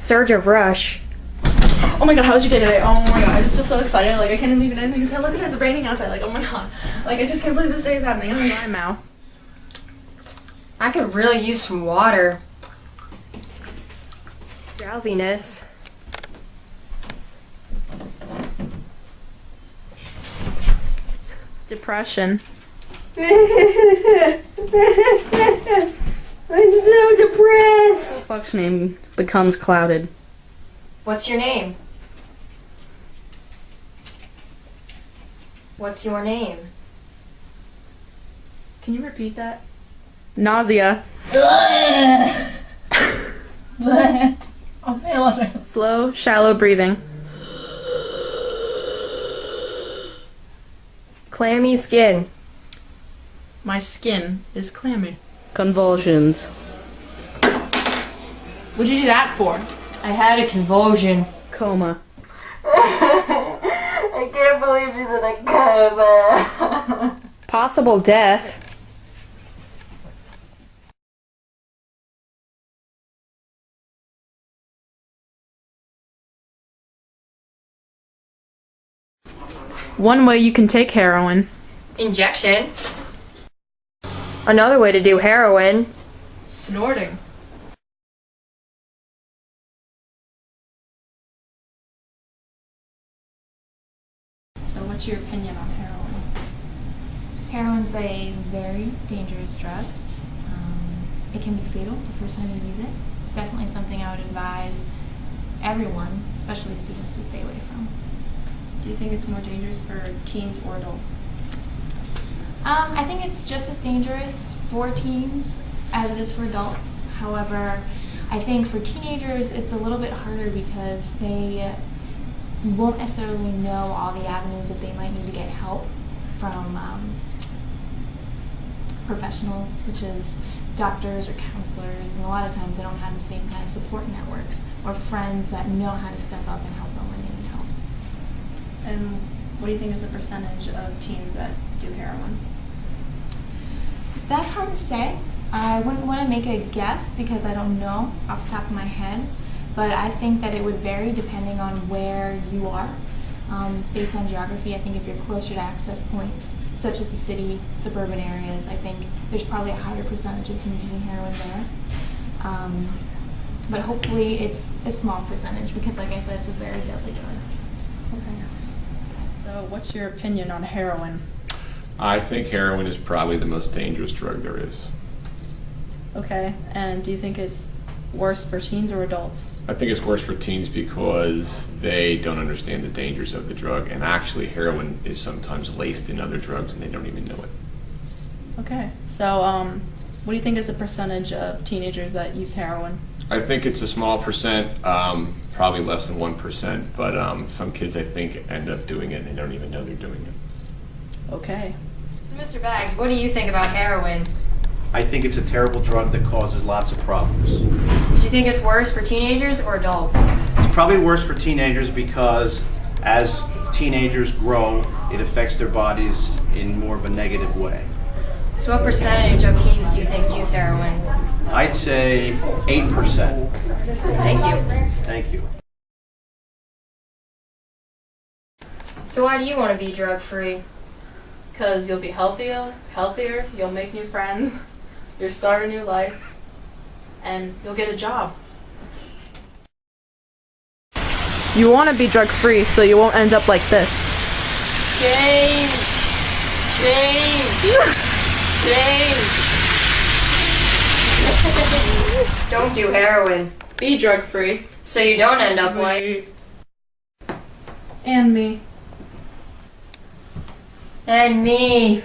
Surge of rush. Oh my god, how was your day today? Oh my god, I just feel so excited. Like, I can't even anything because look at it, it's raining outside. Like, oh my god. Like, I just can't believe this day is happening. Oh my god, Mao. I could really use some water. Drowsiness. Depression. I'm so depressed. Functioning becomes clouded. What's your name? What's your name? Can you repeat that? Nausea. Slow, shallow breathing. Clammy skin. My skin is clammy. Convulsions. What'd you do that for? I had a convulsion. Coma. I can't believe she's in a coma. Possible death. One way you can take heroin. Injection. Another way to do heroin. Snorting. So what's your opinion on heroin? Heroin's a very dangerous drug. It can be fatal the first time you use it. It's definitely something I would advise everyone, especially students, to stay away from. Do you think it's more dangerous for teens or adults? I think it's just as dangerous for teens as it is for adults. However, I think for teenagers it's a little bit harder because they won't necessarily know all the avenues that they might need to get help from professionals such as doctors or counselors, and a lot of times they don't have the same kind of support networks or friends that know how to step up and help them when they need help. And what do you think is the percentage of teens that do heroin? That's hard to say. I wouldn't want to make a guess because I don't know off the top of my head, but I think that it would vary depending on where you are. Based on geography, I think if you're closer to access points, such as the city, suburban areas, I think there's probably a higher percentage of teens using heroin there. But hopefully it's a small percentage because, like I said, it's a very deadly drug. Okay. So what's your opinion on heroin? I think heroin is probably the most dangerous drug there is. Okay, and do you think it's worse for teens or adults? I think it's worse for teens because they don't understand the dangers of the drug, and actually heroin is sometimes laced in other drugs and they don't even know it. Okay, so what do you think is the percentage of teenagers that use heroin? I think it's a small percent, probably less than 1%, but some kids I think end up doing it and they don't even know they're doing it. Okay. So Mr. Baggs, what do you think about heroin? I think it's a terrible drug that causes lots of problems. Do you think it's worse for teenagers or adults? It's probably worse for teenagers because as teenagers grow, it affects their bodies in more of a negative way. So what percentage of teens do you think use heroin? I'd say 8%. Thank you. Thank you. So why do you want to be drug-free? Because you'll be healthier, you'll make new friends, you'll start a new life, and you'll get a job. You want to be drug-free so you won't end up like this. Shame! Shame! Shame! Don't do heroin. Be drug-free. So you don't end up like... And me. And me.